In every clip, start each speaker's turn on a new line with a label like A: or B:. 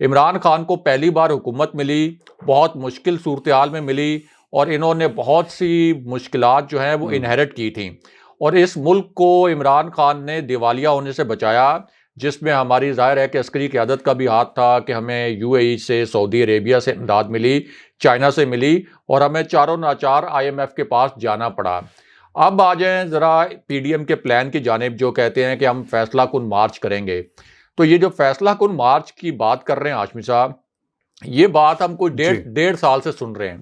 A: عمران خان کو پہلی بار حکومت ملی، بہت مشکل صورتحال میں ملی، اور انہوں نے بہت سی مشکلات جو ہیں وہ انہیرٹ کی تھیں، اور اس ملک کو عمران خان نے دیوالیہ ہونے سے بچایا، جس میں ہماری ظاہر ہے کہ عسکری قیادت کا بھی ہاتھ تھا کہ ہمیں یو اے ای سے، سعودی عربیہ سے امداد ملی، چائنا سے ملی، اور ہمیں چاروں ناچار آئی ایم ایف کے پاس جانا پڑا۔ اب آ جائیں ذرا پی ڈی ایم کے پلان کی جانب، جو کہتے ہیں کہ ہم فیصلہ کن مارچ کریں گے۔ تو یہ جو فیصلہ کن مارچ کی بات کر رہے ہیں ہاشمی صاحب، یہ بات ہم کوئی ڈیڑھ سال سے سن رہے ہیں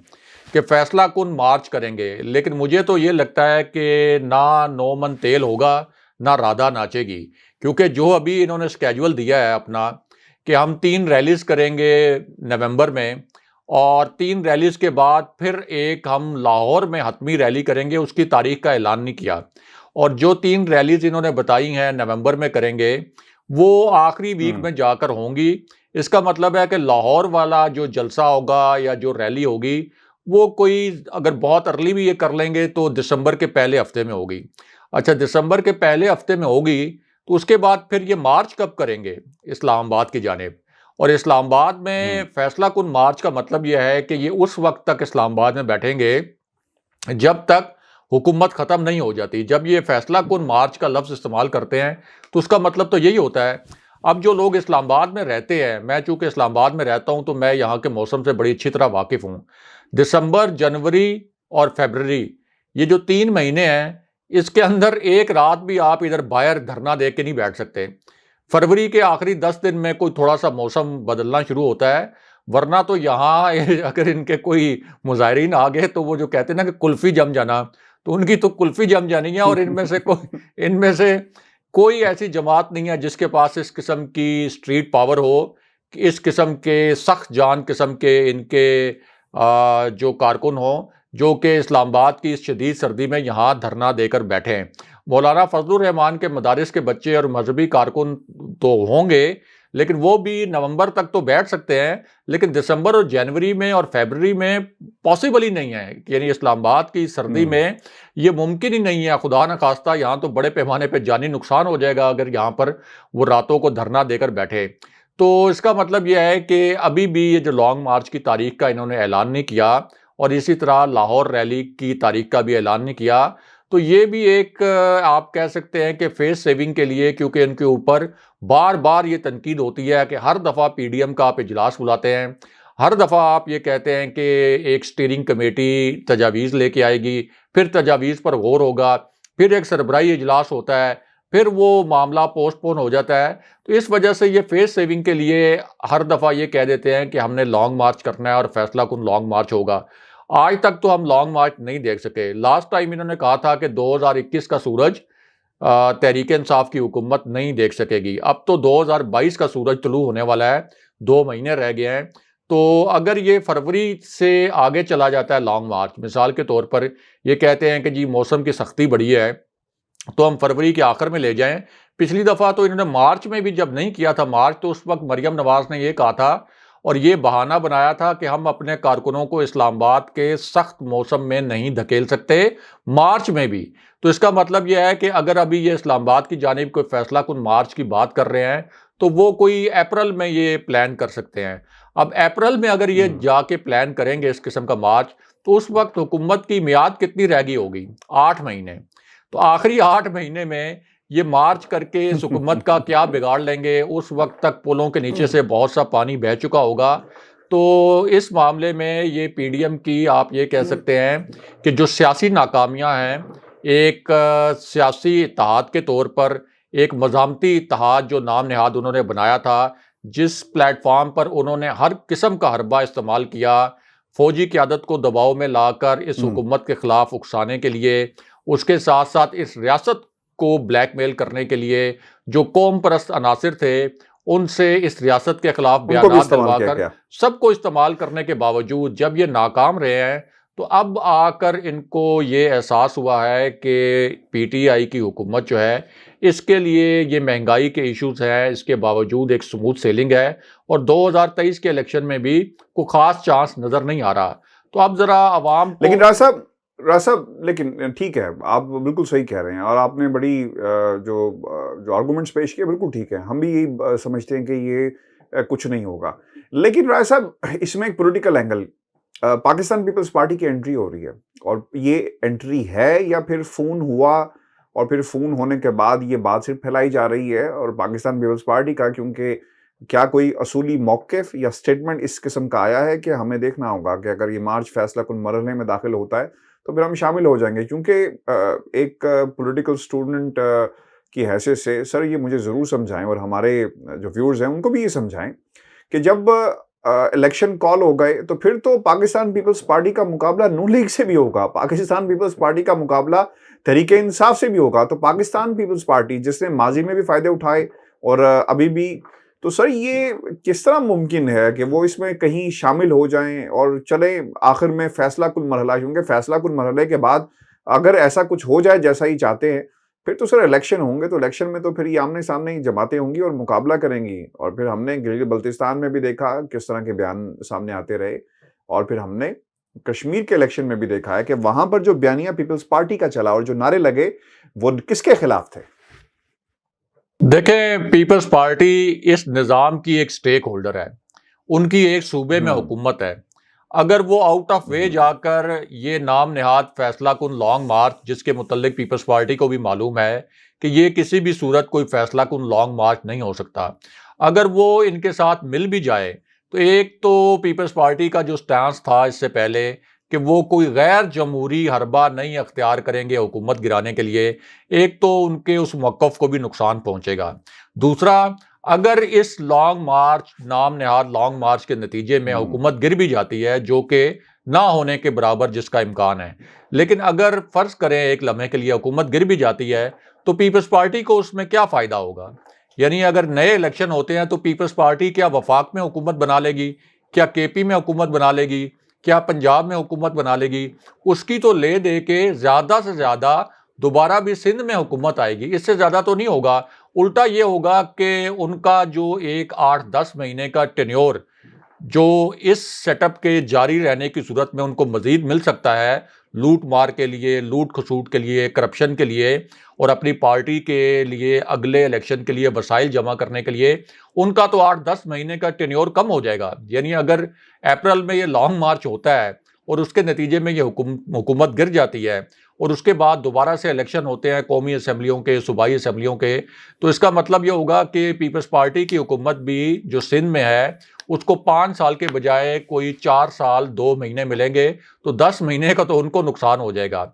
A: کہ فیصلہ کن مارچ کریں گے، لیکن مجھے تو یہ لگتا ہے کہ نہ 9 من تیل ہوگا نہ رادہ ناچے گی، کیونکہ جو ابھی انہوں نے اسکیجول دیا ہے اپنا کہ ہم 3 ریلیز کریں گے نومبر میں، اور 3 ریلیز کے بعد پھر ایک ہم لاہور میں حتمی ریلی کریں گے، اس کی تاریخ کا اعلان نہیں کیا، اور جو 3 ریلیز انہوں نے بتائی ہیں نومبر میں کریں گے، وہ آخری ویک میں جا کر ہوں گی۔ اس کا مطلب ہے کہ لاہور والا جو جلسہ ہوگا یا جو ریلی ہوگی، وہ کوئی اگر بہت ارلی بھی یہ کر لیں گے تو دسمبر کے پہلے ہفتے میں ہوگی۔ اچھا، دسمبر کے پہلے ہفتے میں ہوگی تو اس کے بعد پھر یہ مارچ کب کریں گے اسلام آباد کی جانب؟ اور اسلام آباد میں فیصلہ کن مارچ کا مطلب یہ ہے کہ یہ اس وقت تک اسلام آباد میں بیٹھیں گے جب تک حکومت ختم نہیں ہو جاتی۔ جب یہ فیصلہ کن مارچ کا لفظ استعمال کرتے ہیں تو اس کا مطلب تو یہی ہوتا ہے۔ اب جو لوگ اسلام آباد میں رہتے ہیں، میں چونکہ اسلام آباد میں رہتا ہوں تو میں یہاں کے موسم سے بڑی اچھی طرح واقف ہوں۔ دسمبر، جنوری اور فیبرری، یہ جو 3 مہینے ہیں، اس کے اندر ایک رات بھی آپ ادھر باہر دھرنا دے کے نہیں بیٹھ سکتے۔ فروری کے آخری 10 دن میں کوئی تھوڑا سا موسم بدلنا شروع ہوتا ہے، ورنہ تو یہاں اگر ان کے کوئی مظاہرین آ گئے تو وہ جو کہتے ہیں نا کہ کلفی جم جانا، تو ان کی تو کلفی جم جانی ہے، اور ان میں سے کوئی ایسی جماعت نہیں ہے جس کے پاس اس قسم کی اسٹریٹ پاور ہو، کہ اس قسم کے سخت جان قسم کے ان کے جو کارکن ہوں، جو کہ اسلام آباد کی اس شدید سردی میں یہاں دھرنا دے کر بیٹھے ہیں۔ مولانا فضل الرحمان کے مدارس کے بچے اور مذہبی کارکن تو ہوں گے، لیکن وہ بھی نومبر تک تو بیٹھ سکتے ہیں، لیکن دسمبر اور جنوری میں اور فیبرری میں پاسبل ہی نہیں ہے، یعنی اسلام آباد کی سردی میں یہ ممکن ہی نہیں ہے۔ خدا نہ خواستہ یہاں تو بڑے پیمانے پہ جانی نقصان ہو جائے گا اگر یہاں پر وہ راتوں کو دھرنا دے کر بیٹھے۔ تو اس کا مطلب یہ ہے کہ ابھی بھی یہ جو لانگ مارچ کی تاریخ کا انہوں نے اعلان نہیں کیا، اور اسی طرح لاہور ریلی کی تاریخ کا بھی اعلان نہیں کیا، تو یہ بھی ایک آپ کہہ سکتے ہیں کہ فیس سیونگ کے لیے، کیونکہ ان کے اوپر بار بار یہ تنقید ہوتی ہے کہ ہر دفعہ پی ڈی ایم کا آپ اجلاس بلاتے ہیں، ہر دفعہ آپ یہ کہتے ہیں کہ ایک اسٹیئرنگ کمیٹی تجاویز لے کے آئے گی، پھر تجاویز پر غور ہوگا، پھر ایک سربراہی اجلاس ہوتا ہے، پھر وہ معاملہ پوسٹ پون ہو جاتا ہے۔ تو اس وجہ سے یہ فیس سیونگ کے لیے ہر دفعہ یہ کہہ دیتے ہیں کہ ہم نے لانگ مارچ کرنا ہے اور فیصلہ کن لانگ مارچ ہوگا۔ آج تک تو ہم لانگ مارچ نہیں دیکھ سکے۔ لاسٹ ٹائم انہوں نے کہا تھا کہ 2021 کا سورج تحریک انصاف کی حکومت نہیں دیکھ سکے گی۔ اب تو 2022 کا سورج طلوع ہونے والا ہے، 2 مہینے رہ گئے ہیں۔ تو اگر یہ فروری سے آگے چلا جاتا ہے لانگ مارچ، مثال کے طور پر یہ کہتے ہیں کہ جی موسم کی سختی بڑی ہے تو ہم فروری کے آخر میں لے جائیں۔ پچھلی دفعہ تو انہوں نے مارچ میں بھی جب نہیں کیا تھا مارچ، تو اس وقت مریم نواز نے یہ کہا تھا اور یہ بہانہ بنایا تھا کہ ہم اپنے کارکنوں کو اسلام آباد کے سخت موسم میں نہیں دھکیل سکتے مارچ میں بھی۔ تو اس کا مطلب یہ ہے کہ اگر ابھی یہ اسلام آباد کی جانب کوئی فیصلہ کن مارچ کی بات کر رہے ہیں تو وہ کوئی اپریل میں یہ پلان کر سکتے ہیں۔ اب اپریل میں اگر یہ جا کے پلان کریں گے اس قسم کا مارچ، تو اس وقت حکومت کی میعاد کتنی رہ گئی ہوگی؟ 8 مہینے۔ تو آخری 8 مہینے میں یہ مارچ کر کے اس حکومت کا کیا بگاڑ لیں گے؟ اس وقت تک پلوں کے نیچے سے بہت سا پانی بہہ چکا ہوگا۔ تو اس معاملے میں یہ پی ڈی ایم کی آپ یہ کہہ سکتے ہیں کہ جو سیاسی ناکامیاں ہیں، ایک سیاسی اتحاد کے طور پر ایک مزاحمتی اتحاد جو نام نہاد انہوں نے بنایا تھا، جس پلیٹ فارم پر انہوں نے ہر قسم کا حربہ استعمال کیا فوجی قیادت کو دباؤ میں لا کر اس حکومت کے خلاف اکسانے کے لیے، اس کے ساتھ ساتھ اس ریاست کو بلیک میل کرنے کے لیے، جو قوم پرست عناصر تھے ان سے اس ریاست کے خلاف بیانات دلوا کر سب کو استعمال کرنے کے باوجود جب یہ ناکام رہے ہیں، تو اب آ کر ان کو یہ احساس ہوا ہے کہ پی ٹی آئی کی حکومت جو ہے اس کے لیے یہ مہنگائی کے ایشوز ہیں، اس کے باوجود ایک سموتھ سیلنگ ہے، اور 2023 کے الیکشن میں بھی کوئی خاص چانس نظر نہیں آ رہا۔ تو اب ذرا عوام کو،
B: لیکن راز صاحب لیکن ٹھیک ہے، آپ بالکل صحیح کہہ رہے ہیں، اور آپ نے بڑی جو آرگومنٹس پیش کیے بالکل ٹھیک ہے۔ ہم بھی یہی سمجھتے ہیں کہ یہ کچھ نہیں ہوگا. لیکن رائے صاحب اس میں ایک پولیٹیکل اینگل, پاکستان پیپلز پارٹی کی انٹری ہو رہی ہے, اور یہ انٹری ہے یا پھر فون ہوا اور پھر فون ہونے کے بعد یہ بات صرف پھیلائی جا رہی ہے, اور پاکستان پیپلز پارٹی کا کیونکہ کیا کوئی اصولی موقف یا سٹیٹمنٹ اس قسم کا آیا ہے کہ ہمیں دیکھنا ہوگا کہ اگر یہ مارچ فیصلہ کن مرحلے میں داخل ہوتا ہے تو پھر ہم شامل ہو جائیں گے. کیونکہ ایک پولیٹیکل سٹوڈنٹ کی حیثیت سے سر یہ مجھے ضرور سمجھائیں, اور ہمارے جو ویورز ہیں ان کو بھی یہ سمجھائیں کہ جب الیکشن کال ہو گئے تو پھر تو پاکستان پیپلز پارٹی کا مقابلہ نون لیگ سے بھی ہوگا, پاکستان پیپلز پارٹی کا مقابلہ تحریک انصاف سے بھی ہوگا. تو پاکستان پیپلز پارٹی جس نے ماضی میں بھی فائدے اٹھائے اور ابھی بھی, تو سر یہ کس طرح ممکن ہے کہ وہ اس میں کہیں شامل ہو جائیں اور چلیں آخر میں فیصلہ کن مرحلہ, کیونکہ فیصلہ کن مرحلے کے بعد اگر ایسا کچھ ہو جائے جیسا ہی چاہتے ہیں پھر تو سر الیکشن ہوں گے, تو الیکشن میں تو پھر یہ آمنے سامنے ہی جماعتیں ہوں گی اور مقابلہ کریں گی. اور پھر ہم نے گلگت بلتستان میں بھی دیکھا کس طرح کے بیان سامنے آتے رہے, اور پھر ہم نے کشمیر کے الیکشن میں بھی دیکھا ہے کہ وہاں پر جو بیانیہ پیپلز پارٹی کا چلا اور جو نعرے لگے وہ کس کے خلاف تھے.
A: دیکھیں پیپلز پارٹی اس نظام کی ایک سٹیک ہولڈر ہے, ان کی ایک صوبے میں حکومت ہے. اگر وہ آؤٹ آف وے جا کر یہ نام نہاد فیصلہ کن لانگ مارچ, جس کے متعلق پیپلز پارٹی کو بھی معلوم ہے کہ یہ کسی بھی صورت کوئی فیصلہ کن لانگ مارچ نہیں ہو سکتا, اگر وہ ان کے ساتھ مل بھی جائے تو ایک تو پیپلز پارٹی کا جو سٹانس تھا اس سے پہلے کہ وہ کوئی غیر جمہوری حربہ نہیں اختیار کریں گے حکومت گرانے کے لیے, ایک تو ان کے اس موقف کو بھی نقصان پہنچے گا. دوسرا, اگر اس لانگ مارچ نام نہاد لانگ مارچ کے نتیجے میں حکومت گر بھی جاتی ہے, جو کہ نہ ہونے کے برابر جس کا امکان ہے, لیکن اگر فرض کریں ایک لمحے کے لیے حکومت گر بھی جاتی ہے تو پیپلز پارٹی کو اس میں کیا فائدہ ہوگا؟ یعنی اگر نئے الیکشن ہوتے ہیں تو پیپلز پارٹی کیا وفاق میں حکومت بنا لے گی, کیا کے پی میں حکومت بنا لے گی, کیا پنجاب میں حکومت بنا لے گی؟ اس کی تو لے دے کے زیادہ سے زیادہ دوبارہ بھی سندھ میں حکومت آئے گی, اس سے زیادہ تو نہیں ہوگا. الٹا یہ ہوگا کہ ان کا جو ایک 8-10 مہینے کا ٹینیور جو اس سیٹ اپ کے جاری رہنے کی صورت میں ان کو مزید مل سکتا ہے, لوٹ مار کے لیے, لوٹ کھسوٹ کے لیے, کرپشن کے لیے, اور اپنی پارٹی کے لیے اگلے الیکشن کے لیے وسائل جمع کرنے کے لیے, ان کا تو 8-10 مہینے کا ٹینیور کم ہو جائے گا. یعنی اگر اپریل میں یہ لانگ مارچ ہوتا ہے اور اس کے نتیجے میں یہ حکومت گر جاتی ہے اور اس کے بعد دوبارہ سے الیکشن ہوتے ہیں قومی اسمبلیوں کے, صوبائی اسمبلیوں کے, تو اس کا مطلب یہ ہوگا کہ پیپلز پارٹی کی حکومت بھی جو سندھ میں ہے اس کو 5 سال کے بجائے کوئی 4 سال 2 مہینے ملیں گے, تو 10 مہینے کا تو ان کو نقصان ہو جائے گا.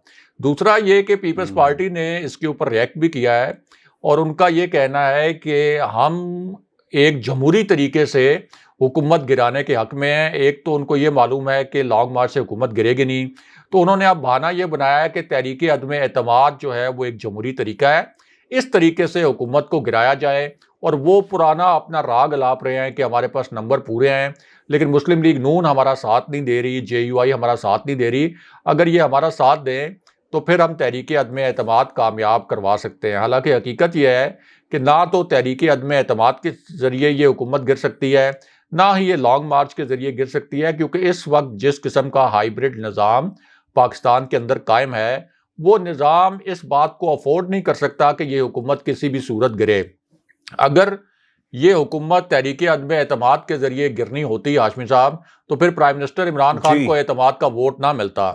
A: دوسرا یہ کہ پیپلز پارٹی نے اس کے اوپر ریئیکٹ بھی کیا ہے, اور ان کا یہ کہنا ہے کہ ہم ایک جمہوری طریقے سے حکومت گرانے کے حق میں ہیں. ایک تو ان کو یہ معلوم ہے کہ لانگ مارچ سے حکومت گرے گی نہیں, تو انہوں نے اب بہانہ یہ بنایا ہے کہ تحریک عدم اعتماد جو ہے وہ ایک جمہوری طریقہ ہے, اس طریقے سے حکومت کو گرایا جائے. اور وہ پرانا اپنا راگ الاپ رہے ہیں کہ ہمارے پاس نمبر پورے ہیں, لیکن مسلم لیگ نون ہمارا ساتھ نہیں دے رہی, جے یو آئی ہمارا ساتھ نہیں دے رہی. اگر یہ ہمارا ساتھ دیں تو پھر ہم تحریک عدم اعتماد کامیاب کروا سکتے ہیں. حالانکہ حقیقت یہ ہے کہ نہ تو تحریک عدم اعتماد کے ذریعے یہ حکومت گر سکتی ہے, نہ ہی یہ لانگ مارچ کے ذریعے گر سکتی ہے, کیونکہ اس وقت جس قسم کا ہائیبرڈ نظام پاکستان کے اندر قائم ہے, وہ نظام اس بات کو افورڈ نہیں کر سکتا کہ یہ حکومت کسی بھی صورت گرے. اگر یہ حکومت تحریک عدم اعتماد کے ذریعے گرنی ہوتی ہاشمی صاحب, تو پھر پرائم منسٹر عمران خان کو اعتماد کا ووٹ نہ ملتا,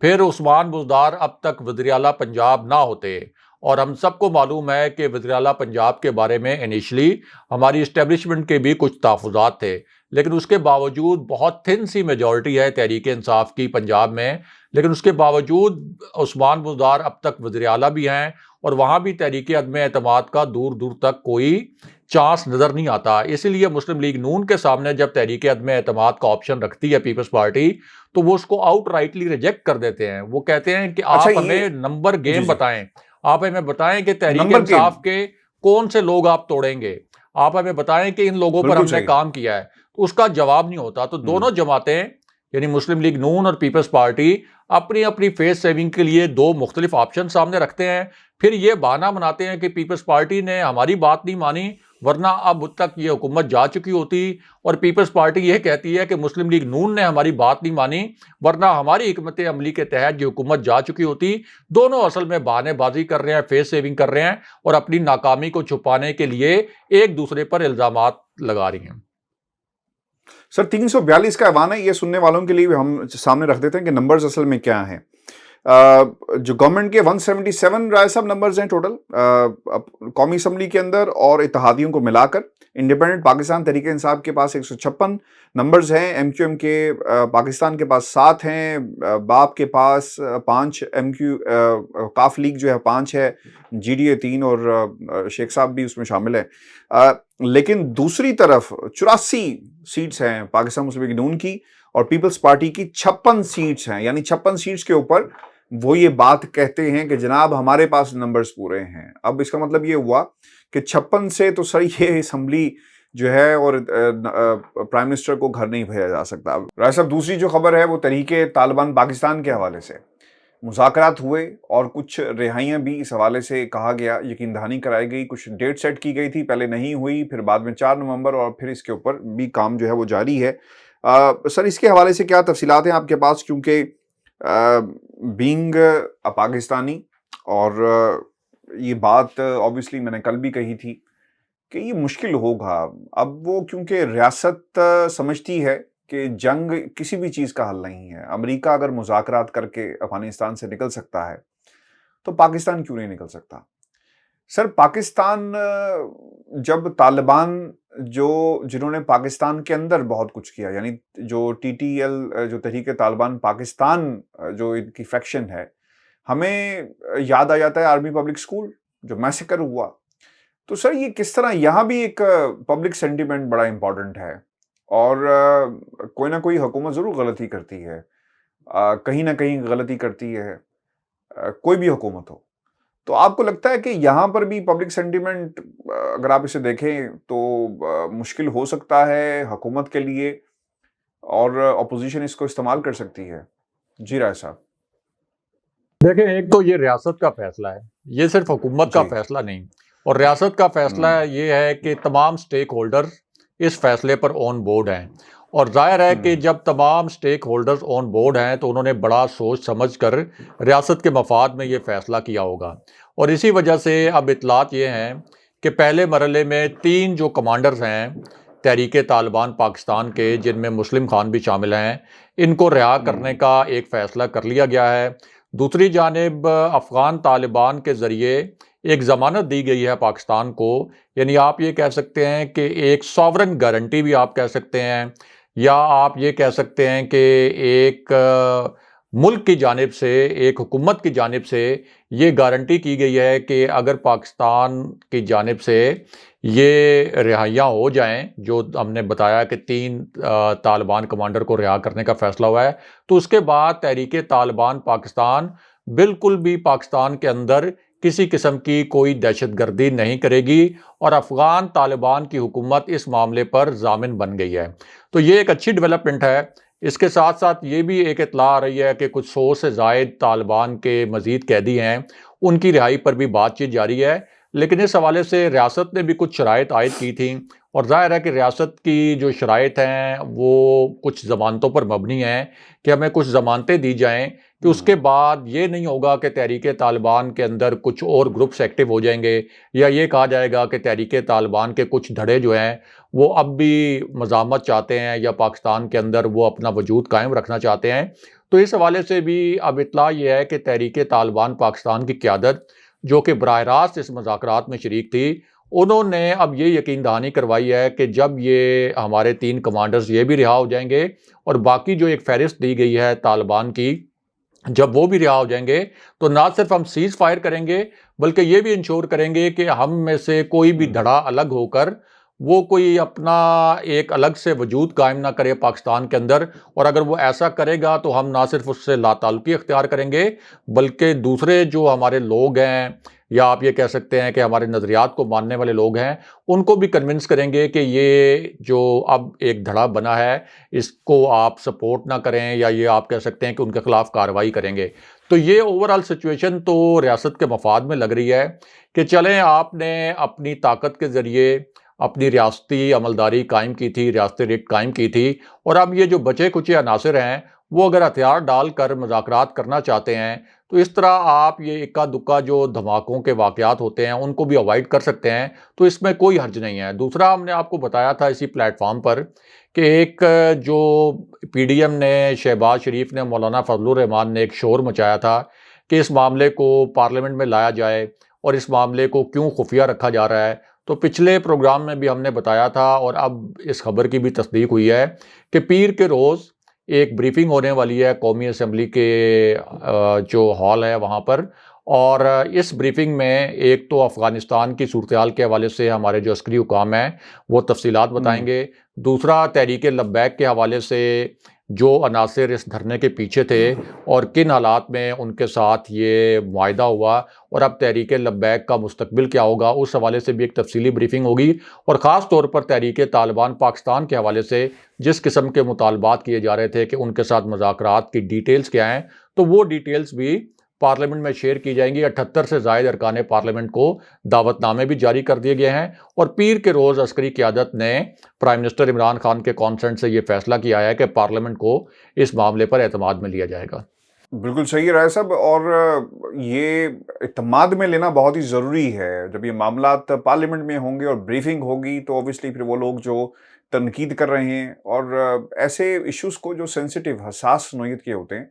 A: پھر عثمان بزدار اب تک وزیر اعلیٰ پنجاب نہ ہوتے. اور ہم سب کو معلوم ہے کہ وزیر اعلیٰ پنجاب کے بارے میں انیشلی ہماری اسٹیبلشمنٹ کے بھی کچھ تحفظات تھے, لیکن اس کے باوجود بہت تھن سی میجورٹی ہے تحریک انصاف کی پنجاب میں, لیکن اس کے باوجود عثمان بزدار اب تک وزیر اعلیٰ بھی ہیں, اور وہاں بھی تحریک عدم اعتماد کا دور دور تک کوئی چانس نظر نہیں آتا. اسی لیے مسلم لیگ نون کے سامنے جب تحریک عدم اعتماد کا آپشن رکھتی ہے پیپلز پارٹی, تو وہ اس کو آؤٹ رائٹلی ریجیکٹ کر دیتے ہیں. وہ کہتے ہیں کہ آپ ہمیں نمبر گیم بتائیں, آپ ہمیں بتائیں کہ تحریک انصاف کے کون سے لوگ آپ توڑیں گے, آپ ہمیں بتائیں کہ ان لوگوں پر ہم نے کام کیا ہے. تو اس کا جواب نہیں ہوتا. تو دونوں جماعتیں یعنی مسلم لیگ نون اور پیپلز پارٹی اپنی اپنی فیس سیونگ کے لیے 2 مختلف آپشن سامنے رکھتے ہیں. پھر یہ بہانہ بناتے ہیں کہ پیپلز پارٹی نے ہماری بات نہیں مانی, ورنہ اب تک یہ حکومت جا چکی ہوتی, اور پیپلز پارٹی یہ کہتی ہے کہ مسلم لیگ نون نے ہماری بات نہیں مانی, ورنہ ہماری حکمت عملی کے تحت یہ حکومت جا چکی ہوتی. دونوں اصل میں بہانے بازی کر رہے ہیں, فیس سیونگ کر رہے ہیں, اور اپنی ناکامی کو چھپانے کے لیے ایک دوسرے پر الزامات لگا رہی ہیں.
B: سر 342 کا ایوان ہے، یہ سننے والوں کے لیے بھی ہم سامنے رکھ دیتے ہیں کہ نمبرز اصل میں کیا ہیں۔ جو گورنمنٹ کے 177 رائے صاحب نمبرز ہیں ٹوٹل قومی اسمبلی کے اندر، اور اتحادیوں کو ملا کر انڈیپینڈنٹ پاکستان تحریک انصاف کے پاس 156 نمبرز ہیں، ایم کیو ایم کے پاکستان کے پاس 7 ہیں، باپ کے پاس 5، ایم کیو کاف لیگ جو ہے 5 ہے، جی ڈی اے 3، اور شیخ صاحب بھی اس میں شامل ہے۔ لیکن دوسری طرف 84 سیٹس ہیں پاکستان مسلم لیگ نون کی، اور پیپلز پارٹی کی 56 سیٹس ہیں، یعنی 56 سیٹس کے اوپر وہ یہ بات کہتے ہیں کہ جناب ہمارے پاس نمبرز پورے ہیں۔ اب اس کا مطلب یہ ہوا کہ 56 سے تو سر یہ اسمبلی جو ہے اور پرائم منسٹر کو گھر نہیں بھیجا جا سکتا۔ رائے صاحب دوسری جو خبر ہے وہ تحریک طالبان پاکستان کے حوالے سے مذاکرات ہوئے، اور کچھ رہائیاں بھی اس حوالے سے کہا گیا، یقین دہانی کرائی گئی، کچھ ڈیٹ سیٹ کی گئی تھی، پہلے نہیں ہوئی، پھر بعد میں 4 نومبر، اور پھر اس کے اوپر بھی کام جو ہے وہ جاری ہے۔ سر اس کے حوالے سے کیا تفصیلات ہیں آپ کے پاس، کیونکہ بینگ پاکستانی، اور یہ بات آبویسلی میں نے کل بھی کہی تھی کہ یہ مشکل ہوگا اب، وہ کیونکہ ریاست سمجھتی ہے کہ جنگ کسی بھی چیز کا حل نہیں ہے۔ امریکہ اگر مذاکرات کر کے افغانستان سے نکل سکتا ہے تو پاکستان کیوں نہیں نکل سکتا؟ سر پاکستان جب طالبان جنہوں نے پاکستان کے اندر بہت کچھ کیا، یعنی جو ٹی ٹی ایل جو تحریک طالبان پاکستان جو ان کی فیکشن ہے، ہمیں یاد آ جاتا ہے آرمی پبلک اسکول جو میسیکر ہوا۔ تو سر یہ کس طرح یہاں بھی ایک پبلک سینٹیمنٹ بڑا امپورٹنٹ ہے، اور کوئی نہ کوئی حکومت ضرور غلطی کرتی ہے، کہیں نہ کہیں غلطی کرتی ہے، کوئی بھی حکومت ہو۔ تو آپ کو لگتا ہے کہ یہاں پر بھی پبلک سینٹیمنٹ اگر آپ اسے دیکھیں تو مشکل ہو سکتا ہے حکومت کے لیے، اور اپوزیشن اس کو استعمال کر سکتی ہے؟ جی رائے صاحب۔
A: دیکھیں، ایک تو یہ ریاست کا فیصلہ ہے، یہ صرف حکومت کا
B: جی
A: فیصلہ نہیں، اور ریاست کا فیصلہ یہ ہے کہ تمام سٹیک ہولڈر اس فیصلے پر آن بورڈ ہیں، اور ظاہر ہے کہ جب تمام سٹیک ہولڈرز آن بورڈ ہیں تو انہوں نے بڑا سوچ سمجھ کر ریاست کے مفاد میں یہ فیصلہ کیا ہوگا، اور اسی وجہ سے اب اطلاعات یہ ہیں کہ پہلے مرحلے میں 3 جو کمانڈرز ہیں تحریک طالبان پاکستان کے، جن میں مسلم خان بھی شامل ہیں، ان کو رہا کرنے کا ایک فیصلہ کر لیا گیا ہے۔ دوسری جانب افغان طالبان کے ذریعے ایک ضمانت دی گئی ہے پاکستان کو، یعنی آپ یہ کہہ سکتے ہیں کہ ایک ساورن گارنٹی بھی آپ کہہ سکتے ہیں، یا آپ یہ کہہ سکتے ہیں کہ ایک ملک کی جانب سے، ایک حکومت کی جانب سے یہ گارنٹی کی گئی ہے کہ اگر پاکستان کی جانب سے یہ رہائیاں ہو جائیں، جو ہم نے بتایا کہ 3 طالبان کمانڈر کو رہا کرنے کا فیصلہ ہوا ہے، تو اس کے بعد تحریک طالبان پاکستان بالکل بھی پاکستان کے اندر کسی قسم کی کوئی دہشت گردی نہیں کرے گی، اور افغان طالبان کی حکومت اس معاملے پر ضامن بن گئی ہے۔ تو یہ ایک اچھی ڈیولپمنٹ ہے۔ اس کے ساتھ ساتھ یہ بھی ایک اطلاع آ رہی ہے کہ کچھ 100 سے زائد طالبان کے مزید قیدی ہیں، ان کی رہائی پر بھی بات چیت جاری ہے، لیکن اس حوالے سے ریاست نے بھی کچھ شرائط عائد کی تھیں، اور ظاہر ہے کہ ریاست کی جو شرائط ہیں وہ کچھ ضمانتوں پر مبنی ہیں کہ ہمیں کچھ ضمانتیں دی جائیں کہ اس کے بعد یہ نہیں ہوگا کہ تحریک طالبان کے اندر کچھ اور گروپس ایکٹیو ہو جائیں گے، یا یہ کہا جائے گا کہ تحریک طالبان کے کچھ دھڑے جو ہیں وہ اب بھی مزاحمت چاہتے ہیں، یا پاکستان کے اندر وہ اپنا وجود قائم رکھنا چاہتے ہیں۔ تو اس حوالے سے بھی اب اطلاع یہ ہے کہ تحریک طالبان پاکستان کی قیادت، جو کہ براہ راست اس مذاکرات میں شریک تھی، انہوں نے اب یہ یقین دہانی کروائی ہے کہ جب یہ ہمارے 3 کمانڈرز یہ بھی رہا ہو جائیں گے، اور باقی جو ایک فہرست دی گئی ہے طالبان کی، جب وہ بھی رہا ہو جائیں گے، تو نہ صرف ہم سیز فائر کریں گے بلکہ یہ بھی انشور کریں گے کہ ہم میں سے کوئی بھی دھڑا الگ ہو کر وہ کوئی اپنا ایک الگ سے وجود قائم نہ کرے پاکستان کے اندر، اور اگر وہ ایسا کرے گا تو ہم نہ صرف اس سے لا تعلقی اختیار کریں گے بلکہ دوسرے جو ہمارے لوگ ہیں، یا آپ یہ کہہ سکتے ہیں کہ ہمارے نظریات کو ماننے والے لوگ ہیں، ان کو بھی کنونس کریں گے کہ یہ جو اب ایک دھڑا بنا ہے اس کو آپ سپورٹ نہ کریں، یا یہ آپ کہہ سکتے ہیں کہ ان کے خلاف کارروائی کریں گے۔ تو یہ اوورآل سچویشن تو ریاست کے مفاد میں لگ رہی ہے کہ چلیں آپ نے اپنی طاقت کے ذریعے اپنی ریاستی عملداری قائم کی تھی، ریاستی ریٹ قائم کی تھی، اور اب یہ جو بچے کچے عناصر ہیں وہ اگر ہتھیار ڈال کر مذاکرات کرنا چاہتے ہیں تو اس طرح آپ یہ اکا دکا جو دھماکوں کے واقعات ہوتے ہیں ان کو بھی اوائڈ کر سکتے ہیں، تو اس میں کوئی حرج نہیں ہے۔ دوسرا ہم نے آپ کو بتایا تھا اسی پلیٹ فارم پر کہ ایک جو پی ڈی ایم نے، شہباز شریف نے، مولانا فضل الرحمان نے ایک شور مچایا تھا کہ اس معاملے کو پارلیمنٹ میں لایا جائے اور اس معاملے کو کیوں خفیہ رکھا جا رہا ہے۔ تو پچھلے پروگرام میں بھی ہم نے بتایا تھا اور اب اس خبر کی بھی تصدیق ہوئی ہے کہ پیر کے روز ایک بریفنگ ہونے والی ہے قومی اسمبلی کے جو ہال ہے وہاں پر، اور اس بریفنگ میں ایک تو افغانستان کی صورتحال کے حوالے سے ہمارے جو عسکری حکام ہیں وہ تفصیلات بتائیں گے، دوسرا تحریک لبیک کے حوالے سے جو عناصر اس دھرنے کے پیچھے تھے اور کن حالات میں ان کے ساتھ یہ معاہدہ ہوا اور اب تحریک لبیک کا مستقبل کیا ہوگا، اس حوالے سے بھی ایک تفصیلی بریفنگ ہوگی، اور خاص طور پر تحریک طالبان پاکستان کے حوالے سے جس قسم کے مطالبات کیے جا رہے تھے کہ ان کے ساتھ مذاکرات کی ڈیٹیلز کیا ہیں، تو وہ ڈیٹیلز بھی پارلیمنٹ میں شیئر کی جائیں گی۔ 78 سے زائد ارکان پارلیمنٹ کو دعوت نامے بھی جاری کر دیے گئے ہیں، اور پیر کے روز عسکری قیادت نے پرائم منسٹر عمران خان کے کانسنٹ سے یہ فیصلہ کیا ہے کہ پارلیمنٹ کو اس معاملے پر اعتماد میں لیا جائے گا۔
B: بالکل صحیح رائے صاحب، اور یہ اعتماد میں لینا بہت ہی ضروری ہے۔ جب یہ معاملات پارلیمنٹ میں ہوں گے اور بریفنگ ہوگی تو اوبیسلی پھر وہ لوگ جو تنقید کر رہے ہیں اور ایسے ایشوز کو جو سینسیٹیو حساس نوعیت کے ہوتے ہیں،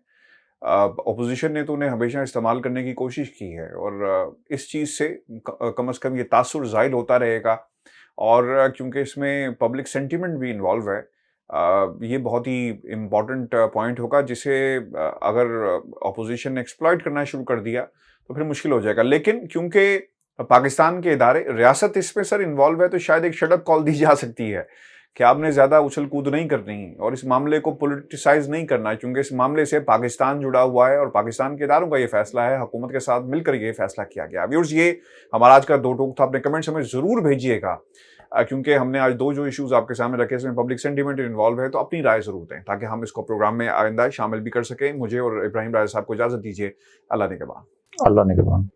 B: اپوزیشن نے تو انہیں ہمیشہ استعمال کرنے کی کوشش کی ہے، اور اس چیز سے کم از کم یہ تاثر ظاہر ہوتا رہے گا، اور کیونکہ اس میں پبلک سینٹیمنٹ بھی انوالو ہے، یہ بہت ہی امپورٹنٹ پوائنٹ ہوگا جسے اگر اپوزیشن نے ایکسپلائٹ کرنا شروع کر دیا تو پھر مشکل ہو جائے گا۔ لیکن کیونکہ پاکستان کے ادارے، ریاست اس میں سر انوالو ہے، تو شاید ایک شٹ اپ کال دی جا سکتی ہے کہ آپ نے زیادہ اچھل کود نہیں کرنی اور اس معاملے کو پولیٹیسائز نہیں کرنا، کیونکہ اس معاملے سے پاکستان جڑا ہوا ہے اور پاکستان کے اداروں کا یہ فیصلہ ہے، حکومت کے ساتھ مل کر یہ فیصلہ کیا گیا۔ ویورز، یہ ہمارا آج کا دو ٹوک تھا، اپنے کمنٹس ہمیں ضرور بھیجیے گا، کیونکہ ہم نے آج دو جو ایشوز آپ کے سامنے رکھے اس میں پبلک سینٹیمنٹ انوالو ہے، تو اپنی رائے ضرور دیں تاکہ ہم اس کو پروگرام میں آئندہ شامل بھی کر سکیں۔ مجھے اور ابراہیم راجہ صاحب کو اجازت دیجیے، اللہ نگہبان۔
A: اللہ نگہبان۔